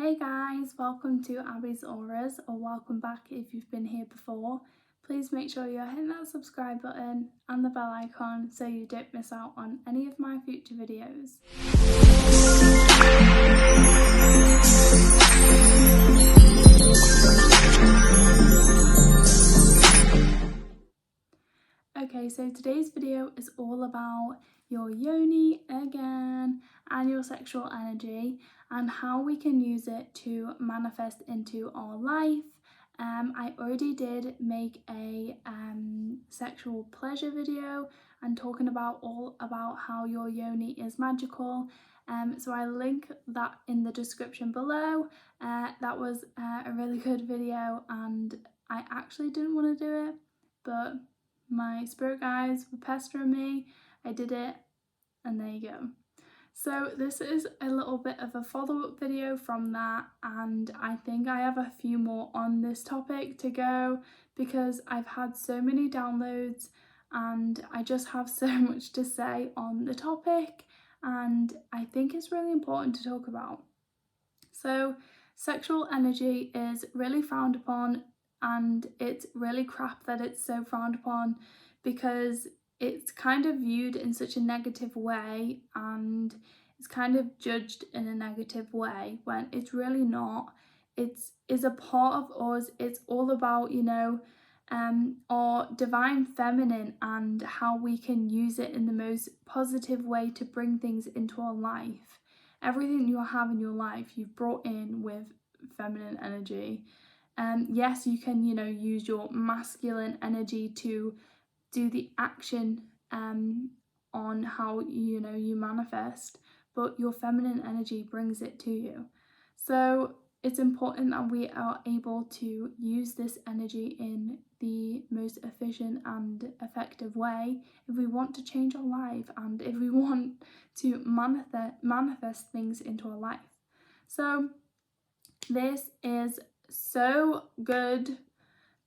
Hey guys, welcome to Abby's Auras, or welcome back if you've been here before. Please make sure you're hitting that subscribe button and the bell icon so you don't miss out on any of my future videos. Okay, so today's video is all about your yoni again and your sexual energy and how we can use it to manifest into our life. I already did make a sexual pleasure video and talking about how your yoni is magical. So I link that in the description below. That was a really good video and I actually didn't want to do it, but my spirit guides were pestering me. I did it, and there you go. So this is a little bit of a follow-up video from that, and I think I have a few more on this topic to go because I've had so many downloads and I just have so much to say on the topic, and I think it's really important to talk about. So sexual energy is really frowned upon, and it's really crap that it's so frowned upon because it's kind of viewed in such a negative way and it's kind of judged in a negative way when it's really not. It's a part of us. It's all about, our divine feminine and how we can use it in the most positive way to bring things into our life. Everything you have in your life you've brought in with feminine energy. Yes, you can, use your masculine energy to do the action on how, you manifest, but your feminine energy brings it to you. So it's important that we are able to use this energy in the most efficient and effective way if we want to change our life and if we want to manifest things into our life. So this is so good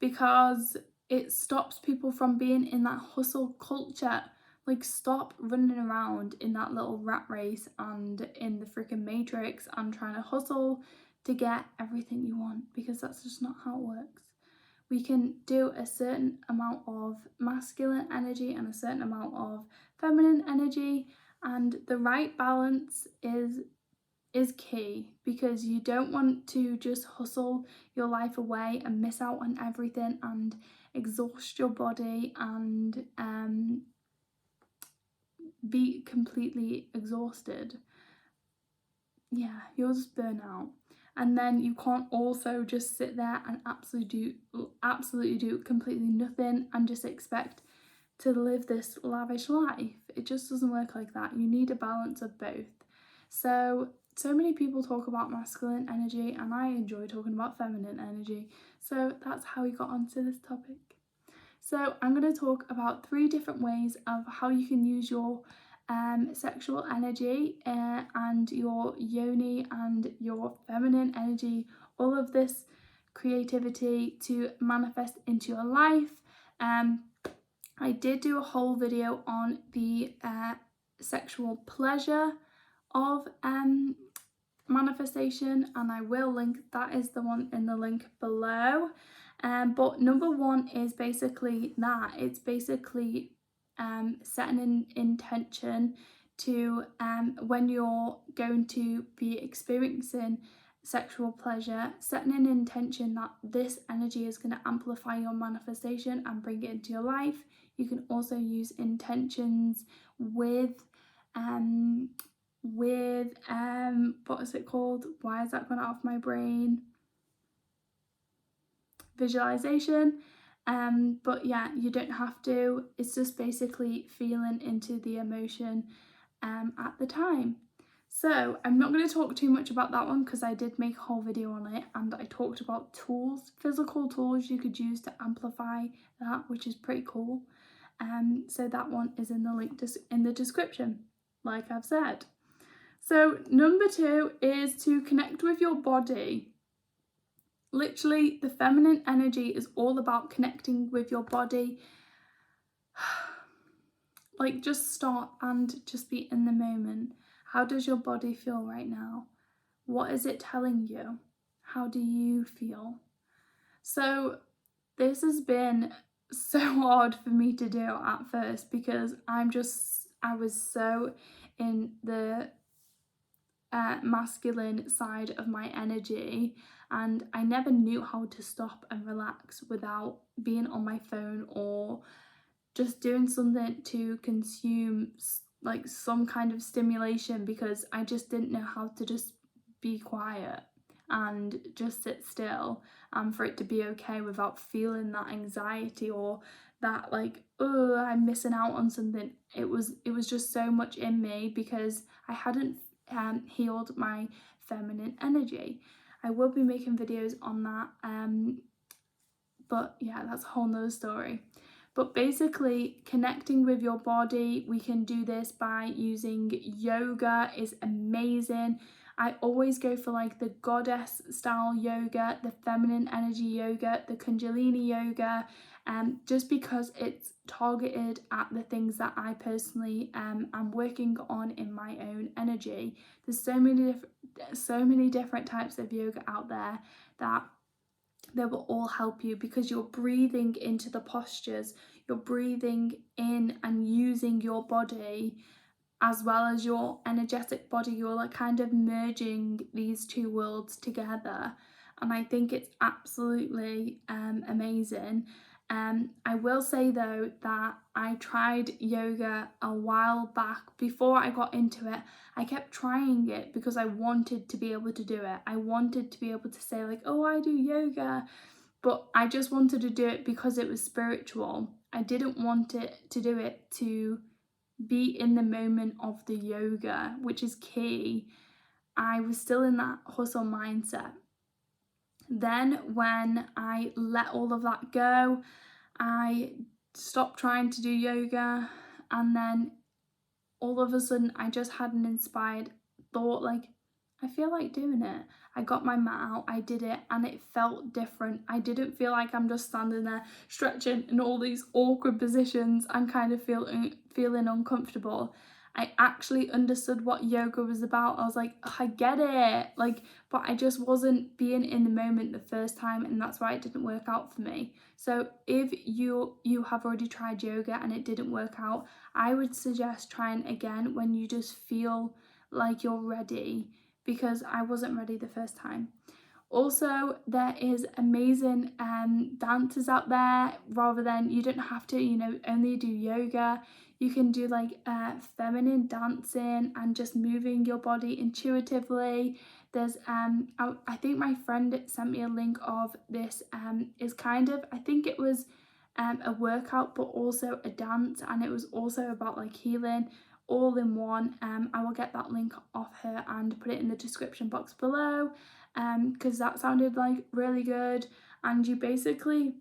because it stops people from being in that hustle culture. Like, stop running around in that little rat race and in the freaking matrix and trying to hustle to get everything you want, because that's just not how it works. We can do a certain amount of masculine energy and a certain amount of feminine energy, and the right balance is key, because you don't want to just hustle your life away and miss out on everything and exhaust your body and be completely exhausted. Yeah, you'll just burn out. And then you can't also just sit there and absolutely do completely nothing and just expect to live this lavish life. It just doesn't work like that. You need a balance of both. So many people talk about masculine energy and I enjoy talking about feminine energy. So that's how we got onto this topic. So I'm going to talk about 3 different ways of how you can use your sexual energy and your yoni and your feminine energy, all of this creativity, to manifest into your life. I did do a whole video on the sexual pleasure of manifestation, and I will link, that is the one in the link below. But number 1 is basically that. It's basically setting an intention to when you're going to be experiencing sexual pleasure, setting an intention that this energy is going to amplify your manifestation and bring it into your life. You can also use intentions with what is it called? Why has that gone out of my brain? Visualization. But yeah, you don't have to. It's just basically feeling into the emotion at the time. So I'm not going to talk too much about that one because I did make a whole video on it and I talked about tools, physical tools you could use to amplify that, which is pretty cool. So that one is in the link in the description, like I've said. So number 2 is to connect with your body. Literally, the feminine energy is all about connecting with your body. Like, just stop and just be in the moment. How does your body feel right now? What is it telling you? How do you feel? So this has been so hard for me to do at first because I was so in the masculine side of my energy, and I never knew how to stop and relax without being on my phone or just doing something to consume like some kind of stimulation, because I just didn't know how to just be quiet and just sit still and for it to be okay without feeling that anxiety or that like, oh, I'm missing out on something. It was just so much in me because I hadn't healed my feminine energy. I will be making videos on that, but yeah, that's a whole nother story. But basically, connecting with your body, we can do this by using yoga. Is amazing. I always go for like the goddess style yoga, the feminine energy yoga, the kundalini yoga, just because it's targeted at the things that I personally am working on in my own energy. There's so many different types of yoga out there that they will all help you, because you're breathing into the postures, you're breathing in and using your body as well as your energetic body. You're like kind of merging these two worlds together, and I think it's absolutely amazing. I will say though that I tried yoga a while back. Before I got into it, I kept trying it because I wanted to be able to do it. I wanted to be able to say like, oh, I do yoga, but I just wanted to do it because it was spiritual. I didn't want it to do it to be in the moment of the yoga, which is key. I was still in that hustle mindset. Then when I let all of that go, I stopped trying to do yoga, and then all of a sudden I just had an inspired thought like, I feel like doing it. I got my mat out, I did it, and it felt different. I didn't feel like I'm just standing there stretching in all these awkward positions and kind of feeling uncomfortable. I actually understood what yoga was about. I was like, oh, I get it. Like, but I just wasn't being in the moment the first time, and that's why it didn't work out for me. So if you have already tried yoga and it didn't work out, I would suggest trying again when you just feel like you're ready, because I wasn't ready the first time. Also, there is amazing dancers out there. Rather than, you don't have to, only do yoga. You can do like feminine dancing and just moving your body intuitively. There's I think my friend sent me a link of this. Is kind of, I think it was a workout but also a dance, and it was also about like healing all in one. I will get that link off her and put it in the description box below, because that sounded like really good. And you basically,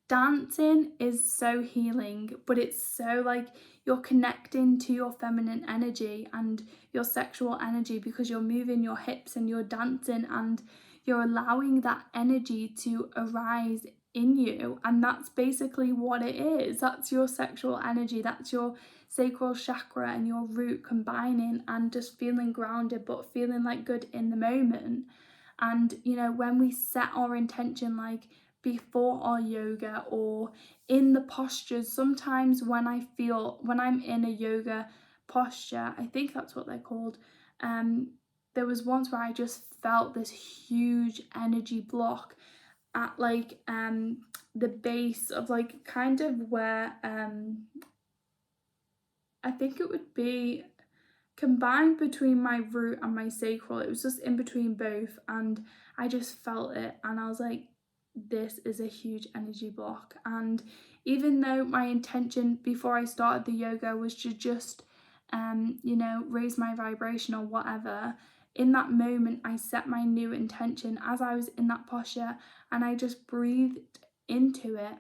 dancing is so healing, but it's so like you're connecting to your feminine energy and your sexual energy, because you're moving your hips and you're dancing and you're allowing that energy to arise in you. And that's basically what it is. That's your sexual energy, that's your sacral chakra and your root combining and just feeling grounded but feeling like good in the moment. And when we set our intention, like before our yoga or in the postures, sometimes when I'm in a yoga posture, I think that's what they're called, there was once where I just felt this huge energy block at like the base of like kind of where I think it would be combined between my root and my sacral. It was just in between both, and I just felt it, and I was like, this is a huge energy block. And even though my intention before I started the yoga was to just raise my vibration or whatever, in that moment I set my new intention as I was in that posture, and I just breathed into it,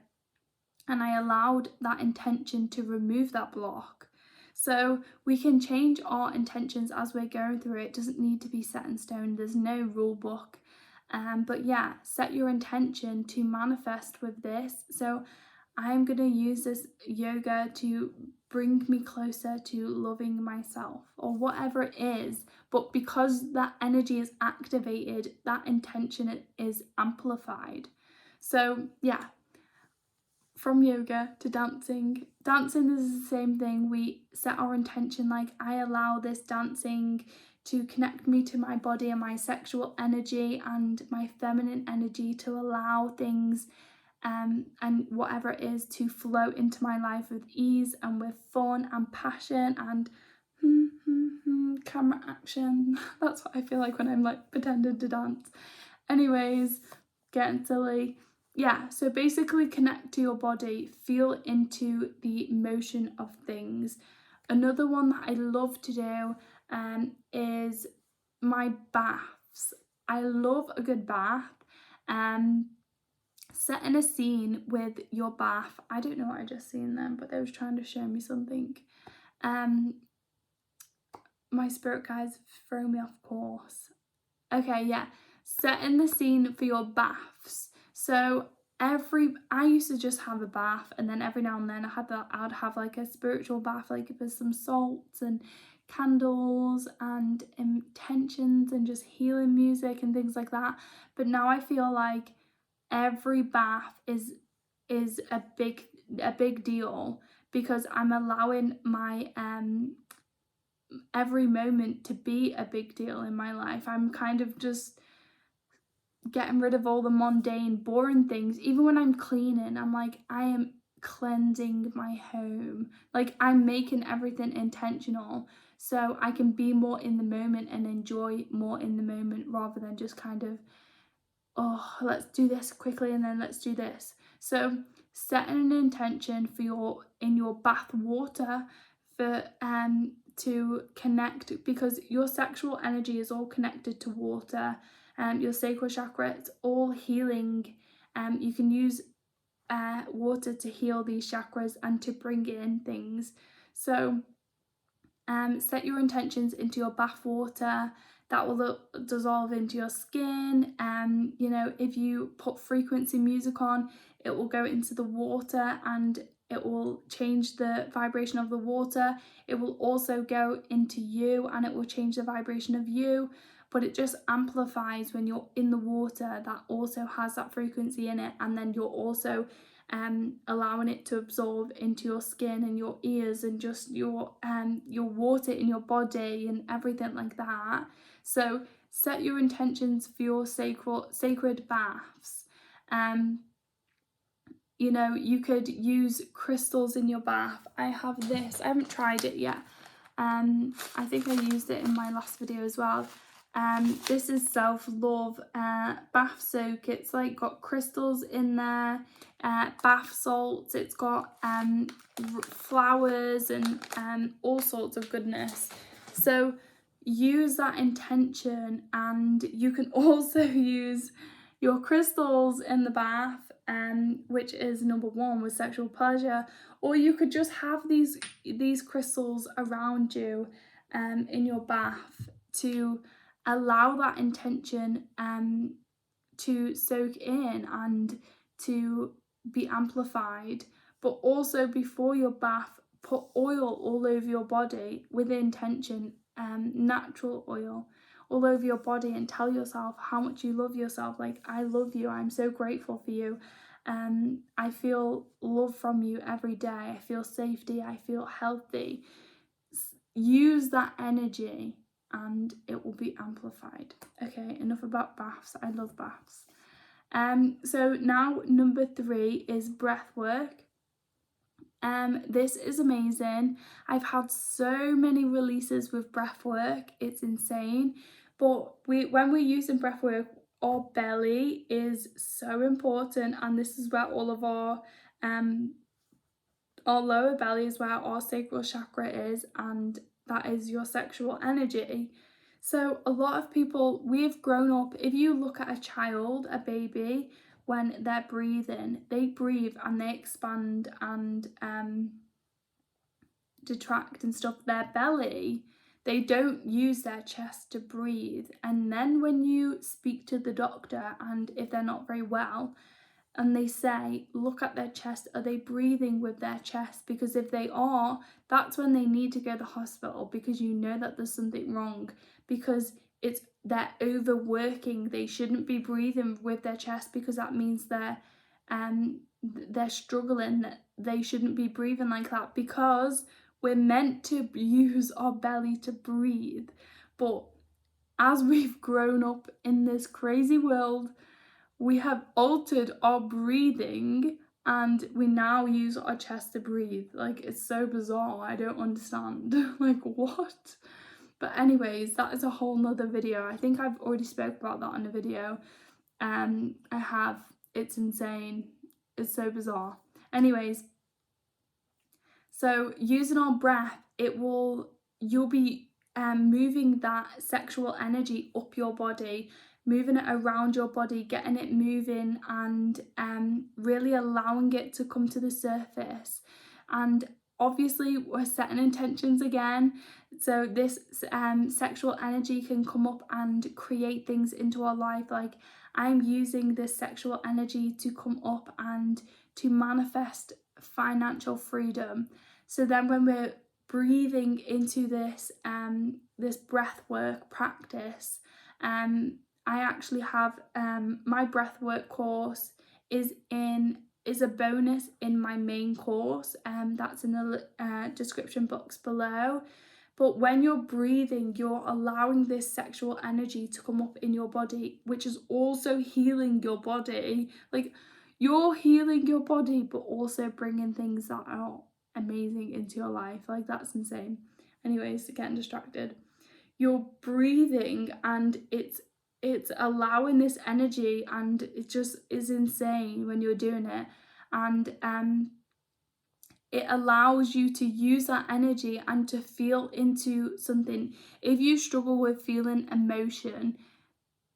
and I allowed that intention to remove that block. So we can change our intentions as we're going through it. It doesn't need to be set in stone. There's no rule book. But yeah, set your intention to manifest with this. So I'm going to use this yoga to bring me closer to loving myself, or whatever it is. But because that energy is activated, that intention is amplified. So yeah, from yoga to dancing. Dancing is the same thing. We set our intention, like, I allow this dancing to connect me to my body and my sexual energy and my feminine energy, to allow things and whatever it is to flow into my life with ease and with fun and passion and camera action. That's what I feel like when I'm like pretending to dance. Anyways, getting silly. Yeah, so basically connect to your body, feel into the motion of things. Another one that I love to do is my baths. I love a good bath. Setting a scene with your bath. I don't know what I just seen then, but they was trying to show me something. My spirit guides throw me off course. Okay, yeah. Setting the scene for your baths. So I used to just have a bath, and then every now and then I'd have like a spiritual bath, like with some salts and candles and intentions and just healing music and things like that. But now I feel like every bath is a big deal, because I'm allowing my every moment to be a big deal in my life. I'm kind of just getting rid of all the mundane, boring things. Even when I'm cleaning, I'm like, I am cleansing my home. Like, I'm making everything intentional so I can be more in the moment and enjoy more in the moment, rather than just kind of, oh, let's do this quickly and then let's do this. So setting an intention for in your bath water for to connect, because your sexual energy is all connected to water. Your sacral chakra, it's all healing. You can use water to heal these chakras and to bring in things. So set your intentions into your bath water. That will dissolve into your skin. You know, if you put frequency music on, it will go into the water and it will change the vibration of the water. It will also go into you and it will change the vibration of you. But it just amplifies when you're in the water that also has that frequency in it, and then you're also allowing it to absorb into your skin and your ears and just your water in your body and everything like that. So set your intentions for your sacred baths. You know, you could use crystals in your bath. I have this. I haven't tried it yet. I think I used it in my last video as well. This is self-love bath soak. It's like got crystals in there, bath salts. It's got flowers and all sorts of goodness. So use that intention, and you can also use your crystals in the bath, which is number one with sexual pleasure. Or you could just have these crystals around you in your bath to allow that intention to soak in and to be amplified. But also before your bath, put oil all over your body with intention, natural oil all over your body, and tell yourself how much you love yourself. Like, I love you, I'm so grateful for you. I feel love from you every day. I feel safety, I feel healthy. Use that energy and it will be amplified. Okay, enough about baths. I love baths. So now number 3 is breath work. This is amazing. I've had so many releases with breath work. It's insane. But when we're using breath work, our belly is so important, and this is where all of our lower belly is where our sacral chakra is, and that is your sexual energy. So a lot of people, we've grown up, if you look at a child, a baby, when they're breathing, they breathe and they expand and detract and stuff. Their belly, they don't use their chest to breathe. And then when you speak to the doctor, and if they're not very well, and they say, look at their chest, are they breathing with their chest? Because if they are, that's when they need to go to the hospital, because you know that there's something wrong, because they're overworking. They shouldn't be breathing with their chest, because that means they're struggling. That they shouldn't be breathing like that, because we're meant to use our belly to breathe. But as we've grown up in this crazy world, we have altered our breathing and we now use our chest to breathe. Like, it's so bizarre. I don't understand. Like, what? But anyways, that is a whole nother video. I think I've already spoke about that in a video. I have. It's insane. It's so bizarre. Anyways, so using our breath, you'll be moving that sexual energy up your body, moving it around your body, getting it moving, and really allowing it to come to the surface. And obviously we're setting intentions again, so this sexual energy can come up and create things into our life. Like, I'm using this sexual energy to come up and to manifest financial freedom. So then when we're breathing into this this breath work practice, I actually have my breath work course is a bonus in my main course, that's in the description box below. But when you're breathing, you're allowing this sexual energy to come up in your body, which is also healing your body. Like, you're healing your body, but also bringing things that are amazing into your life. Like, that's insane. Anyways, getting distracted. You're breathing and it's allowing this energy, and it just is insane when you're doing it. And it allows you to use that energy and to feel into something. If you struggle with feeling emotion,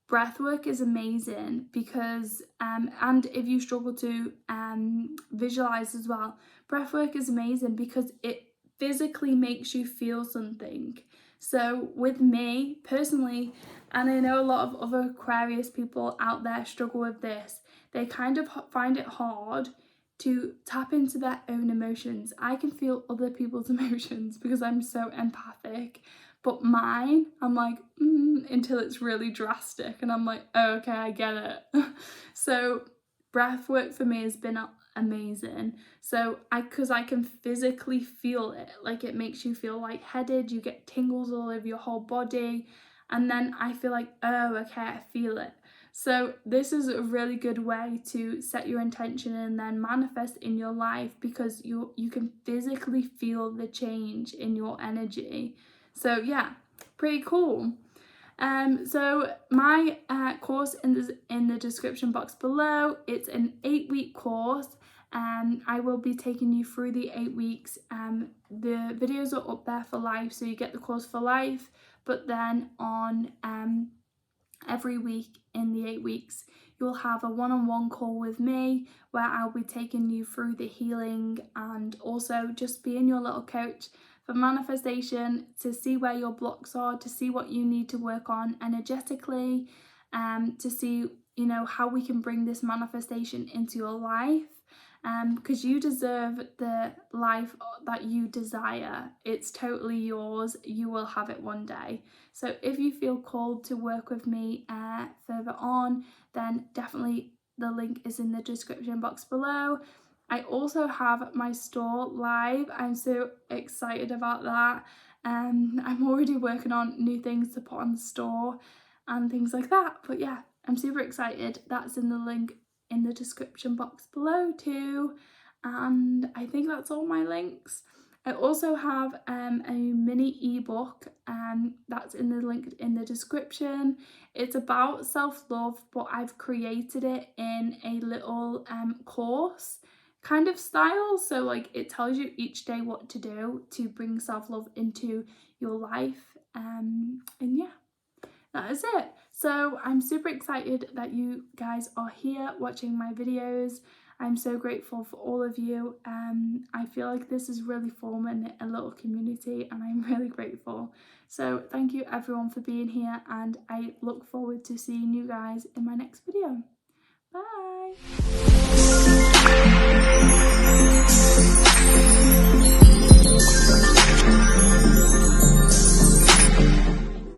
breathwork is amazing, because and if you struggle to visualize as well, breathwork is amazing because it physically makes you feel something. So with me personally, and I know a lot of other Aquarius people out there struggle with this, they kind of find it hard to tap into their own emotions. I can feel other people's emotions because I'm so empathic, but mine, I'm like, until it's really drastic, and I'm like, oh, okay, I get it. So breath work for me has been amazing. So because I can physically feel it, like, it makes you feel lightheaded, you get tingles all over your whole body, and then I feel like, oh, okay, I feel it. So this is a really good way to set your intention and then manifest in your life, because you can physically feel the change in your energy. So yeah, pretty cool. So my course in the description box below, it's an 8-week course. I will be taking you through the 8 weeks. The videos are up there for life, so you get the course for life, but then on every week in the 8 weeks, you'll have a one-on-one call with me where I'll be taking you through the healing and also just being your little coach for manifestation, to see where your blocks are, to see what you need to work on energetically, to see, you know, how we can bring this manifestation into your life. Because you deserve the life that you desire. It's totally yours. You will have it one day. So if you feel called to work with me further on, then definitely the link is in the description box below. I also have my store live. I'm so excited about that. I'm already working on new things to put on the store and things like that. But yeah, I'm super excited. That's in the link in the description box below too. And I think that's all my links. I also have a mini ebook that's in the link in the description. It's about self-love, but I've created it in a little course kind of style. So like, it tells you each day what to do to bring self-love into your life. And yeah, that is it. So I'm super excited that you guys are here watching my videos. I'm so grateful for all of you. I feel like this is really forming a little community, and I'm really grateful. So thank you everyone for being here, and I look forward to seeing you guys in my next video. Bye.